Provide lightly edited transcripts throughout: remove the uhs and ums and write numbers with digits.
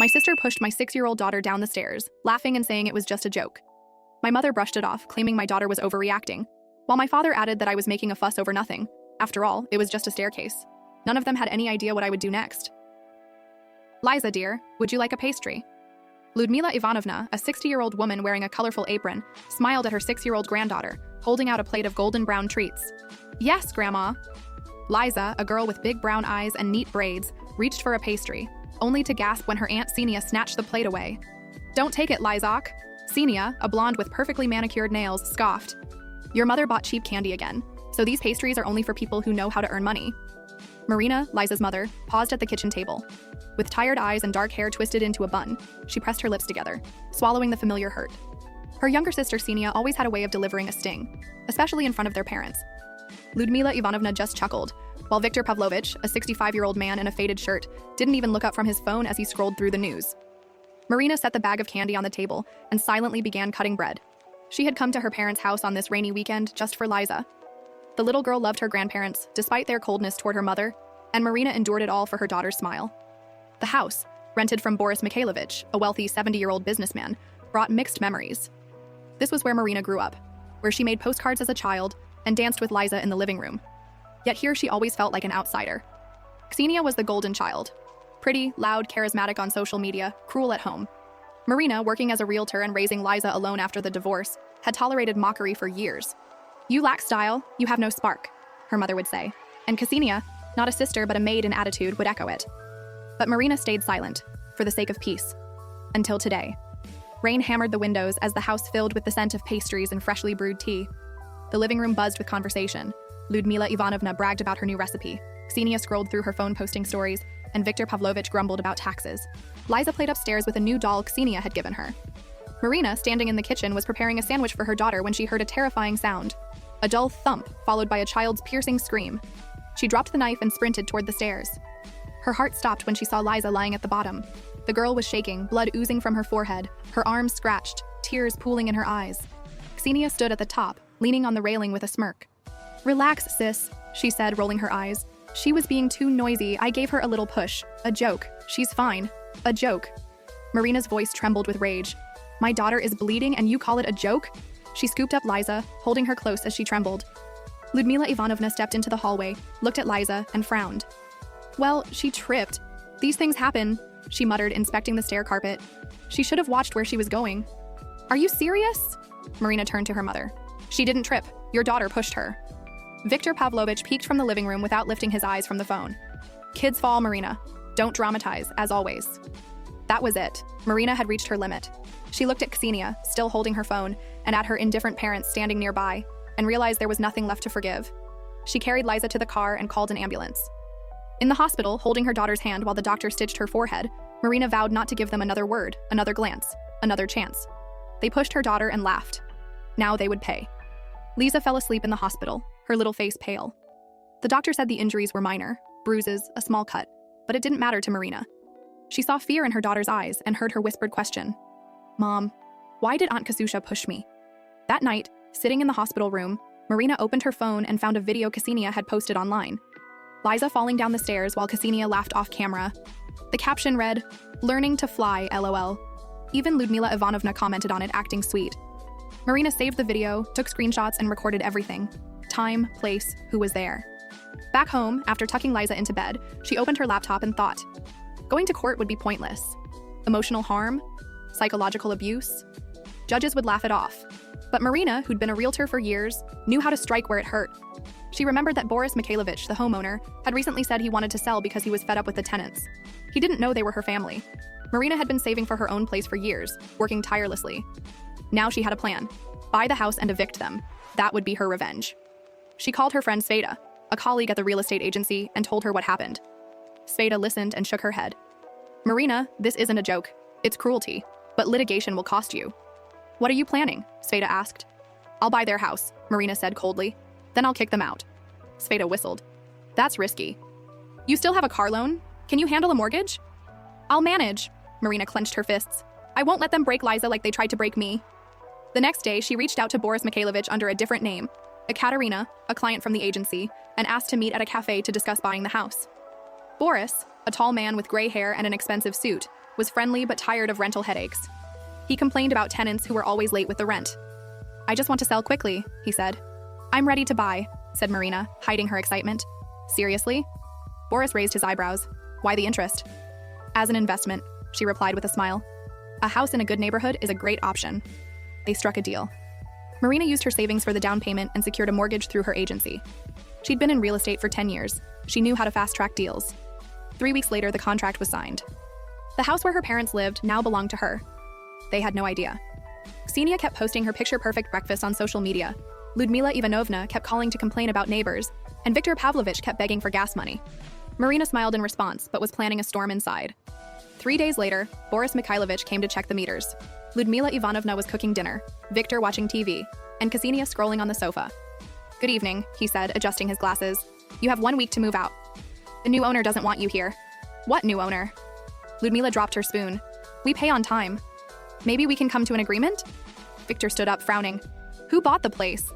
My sister pushed my 6-year-old daughter down the stairs, laughing and saying it was just a joke. My mother brushed it off, claiming my daughter was overreacting, while my father added that I was making a fuss over nothing. After all, it was just a staircase. None of them had any idea what I would do next. Liza, dear, would you like a pastry? Ludmila Ivanovna, a 60-year-old woman wearing a colorful apron, smiled at her 6-year-old granddaughter, holding out a plate of golden brown treats. Yes, Grandma. Liza, a girl with big brown eyes and neat braids, reached for a pastry, only to gasp when her Aunt Xenia snatched the plate away. Don't take it, Lizak. Xenia, a blonde with perfectly manicured nails, scoffed. Your mother bought cheap candy again, so these pastries are only for people who know how to earn money. Marina, Liza's mother, paused at the kitchen table. With tired eyes and dark hair twisted into a bun, she pressed her lips together, swallowing the familiar hurt. Her younger sister Xenia always had a way of delivering a sting, especially in front of their parents. Ludmila Ivanovna just chuckled, while Viktor Pavlovich, a 65-year-old man in a faded shirt, didn't even look up from his phone as he scrolled through the news. Marina set the bag of candy on the table and silently began cutting bread. She had come to her parents' house on this rainy weekend just for Liza. The little girl loved her grandparents, despite their coldness toward her mother, and Marina endured it all for her daughter's smile. The house, rented from Boris Mikhailovich, a wealthy 70-year-old businessman, brought mixed memories. This was where Marina grew up, where she made postcards as a child and danced with Liza in the living room. Yet here she always felt like an outsider. Xenia was the golden child. Pretty, loud, charismatic on social media, cruel at home. Marina, working as a realtor and raising Liza alone after the divorce, had tolerated mockery for years. You lack style, you have no spark, her mother would say. And Ksenia, not a sister but a maid in attitude, would echo it. But Marina stayed silent, for the sake of peace. Until today. Rain hammered the windows as the house filled with the scent of pastries and freshly brewed tea. The living room buzzed with conversation. Ludmila Ivanovna bragged about her new recipe. Ksenia scrolled through her phone posting stories, and Viktor Pavlovich grumbled about taxes. Liza played upstairs with a new doll Ksenia had given her. Marina, standing in the kitchen, was preparing a sandwich for her daughter when she heard a terrifying sound. A dull thump, followed by a child's piercing scream. She dropped the knife and sprinted toward the stairs. Her heart stopped when she saw Liza lying at the bottom. The girl was shaking, blood oozing from her forehead, her arms scratched, tears pooling in her eyes. Ksenia stood at the top, leaning on the railing with a smirk. Relax, sis, she said, rolling her eyes. She was being too noisy. I gave her a little push. A joke. She's fine. A joke. Marina's voice trembled with rage. My daughter is bleeding and you call it a joke? She scooped up Liza, holding her close as she trembled. Ludmila Ivanovna stepped into the hallway, looked at Liza, and frowned. Well, she tripped. These things happen, she muttered, inspecting the stair carpet. She should have watched where she was going. Are you serious? Marina turned to her mother. She didn't trip. Your daughter pushed her. Viktor Pavlovich peeked from the living room without lifting his eyes from the phone. Kids fall, Marina. Don't dramatize, as always. That was it. Marina had reached her limit. She looked at Ksenia, still holding her phone, and at her indifferent parents standing nearby, and realized there was nothing left to forgive. She carried Liza to the car and called an ambulance. In the hospital, holding her daughter's hand while the doctor stitched her forehead, Marina vowed not to give them another word, another glance, another chance. They pushed her daughter and laughed. Now they would pay. Liza fell asleep in the hospital, her little face pale. The doctor said the injuries were minor, bruises, a small cut, but it didn't matter to Marina. She saw fear in her daughter's eyes and heard her whispered question. Mom, why did Aunt Kasusha push me? That night, sitting in the hospital room, Marina opened her phone and found a video Ksenia had posted online. Liza falling down the stairs while Ksenia laughed off camera. The caption read, "Learning to fly, LOL." Even Ludmila Ivanovna commented on it, acting sweet. Marina saved the video, took screenshots, and recorded everything. Time, place, who was there. Back home, after tucking Liza into bed, she opened her laptop and thought, going to court would be pointless. Emotional harm? Psychological abuse? Judges would laugh it off. But Marina, who'd been a realtor for years, knew how to strike where it hurt. She remembered that Boris Mikhailovich, the homeowner, had recently said he wanted to sell because he was fed up with the tenants. He didn't know they were her family. Marina had been saving for her own place for years, working tirelessly. Now she had a plan. Buy the house and evict them. That would be her revenge. She called her friend Sveta, a colleague at the real estate agency, and told her what happened. Sveta listened and shook her head. Marina, this isn't a joke. It's cruelty, but litigation will cost you. What are you planning? Sveta asked. I'll buy their house, Marina said coldly. Then I'll kick them out. Sveta whistled. That's risky. You still have a car loan? Can you handle a mortgage? I'll manage. Marina clenched her fists. I won't let them break Liza like they tried to break me. The next day, she reached out to Boris Mikhailovich under a different name, Ekaterina, a client from the agency, and asked to meet at a cafe to discuss buying the house. Boris, a tall man with gray hair and an expensive suit, was friendly but tired of rental headaches. He complained about tenants who were always late with the rent. "I just want to sell quickly," he said. "I'm ready to buy," said Marina, hiding her excitement. "Seriously?" Boris raised his eyebrows. "Why the interest?" "As an investment," she replied with a smile. "A house in a good neighborhood is a great option." They struck a deal. Marina used her savings for the down payment and secured a mortgage through her agency. She'd been in real estate for 10 years. She knew how to fast-track deals. 3 weeks later, the contract was signed. The house where her parents lived now belonged to her. They had no idea. Ksenia kept posting her picture-perfect breakfast on social media. Ludmila Ivanovna kept calling to complain about neighbors, and Viktor Pavlovich kept begging for gas money. Marina smiled in response, but was planning a storm inside. 3 days later, Boris Mikhailovich came to check the meters. Ludmila Ivanovna was cooking dinner, Viktor watching TV, and Ksenia scrolling on the sofa. "Good evening," he said, adjusting his glasses. "You have 1 week to move out. The new owner doesn't want you here." "What new owner?" Ludmila dropped her spoon. "We pay on time. Maybe we can come to an agreement?" Viktor stood up, frowning. "Who bought the place?"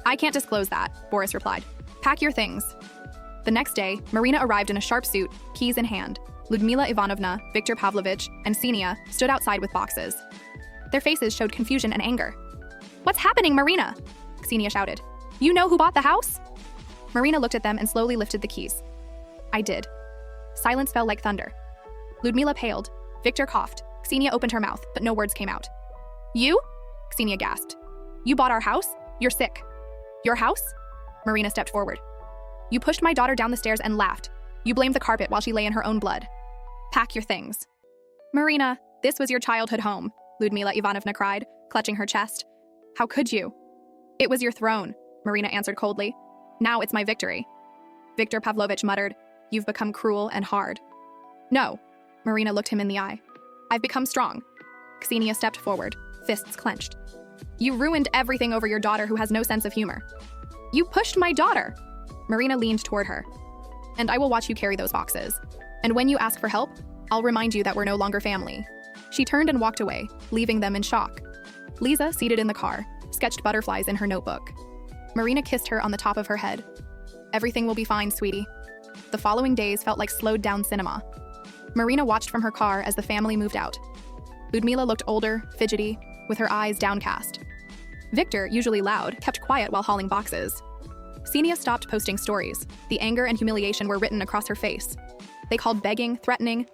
"I can't disclose that," Boris replied. "Pack your things." The next day, Marina arrived in a sharp suit, keys in hand. Ludmila Ivanovna, Viktor Pavlovich, and Ksenia stood outside with boxes. Their faces showed confusion and anger. "What's happening, Marina?" Ksenia shouted. "You know who bought the house?" Marina looked at them and slowly lifted the keys. "I did." Silence fell like thunder. Ludmila paled. Viktor coughed. Ksenia opened her mouth, but no words came out. "You?" Ksenia gasped. "You bought our house? You're sick." "Your house?" Marina stepped forward. "You pushed my daughter down the stairs and laughed. You blamed the carpet while she lay in her own blood. Pack your things." "Marina, this was your childhood home," Ludmila Ivanovna cried, clutching her chest. "How could you?" "It was your throne," Marina answered coldly. "Now it's my victory." Viktor Pavlovich muttered, "You've become cruel and hard." "No." Marina looked him in the eye. "I've become strong." Ksenia stepped forward, fists clenched. "You ruined everything over your daughter who has no sense of humor." "You pushed my daughter." Marina leaned toward her. "And I will watch you carry those boxes. And when you ask for help, I'll remind you that we're no longer family." She turned and walked away, leaving them in shock. Lisa, seated in the car, sketched butterflies in her notebook. Marina kissed her on the top of her head. "Everything will be fine, sweetie." The following days felt like slowed-down cinema. Marina watched from her car as the family moved out. Ludmila looked older, fidgety, with her eyes downcast. Viktor, usually loud, kept quiet while hauling boxes. Ksenia stopped posting stories. The anger and humiliation were written across her face. They called begging, threatening.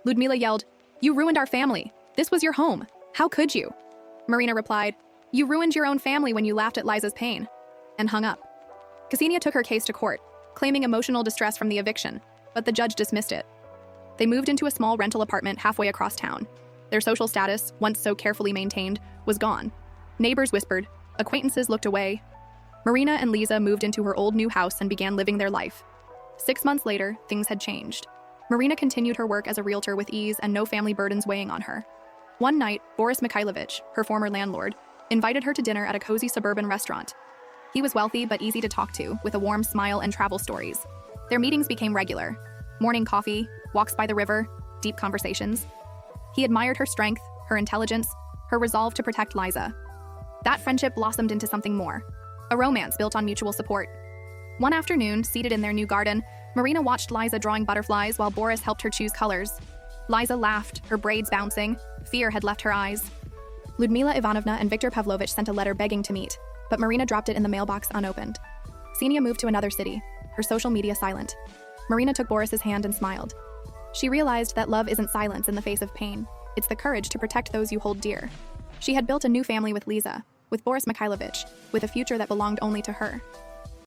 Ludmila yelled, "You ruined our family. This was your home. How could you?" Marina replied, "You ruined your own family when you laughed at Liza's pain," and hung up. Ksenia took her case to court, claiming emotional distress from the eviction, but the judge dismissed it. They moved into a small rental apartment halfway across town. Their social status, once so carefully maintained, was gone. Neighbors whispered, acquaintances looked away. Marina and Lisa moved into her old new house and began living their life. 6 months later, things had changed. Marina continued her work as a realtor with ease and no family burdens weighing on her. One night, Boris Mikhailovich, her former landlord, invited her to dinner at a cozy suburban restaurant. He was wealthy but easy to talk to, with a warm smile and travel stories. Their meetings became regular. Morning coffee, walks by the river, deep conversations. He admired her strength, her intelligence, her resolve to protect Liza. That friendship blossomed into something more, a romance built on mutual support. One afternoon, seated in their new garden, Marina watched Liza drawing butterflies while Boris helped her choose colors. Liza laughed, her braids bouncing. Fear had left her eyes. Ludmila Ivanovna and Viktor Pavlovich sent a letter begging to meet, but Marina dropped it in the mailbox unopened. Ksenia moved to another city, her social media silent. Marina took Boris's hand and smiled. She realized that love isn't silence in the face of pain. It's the courage to protect those you hold dear. She had built a new family with Lisa, with Boris Mikhailovich, with a future that belonged only to her.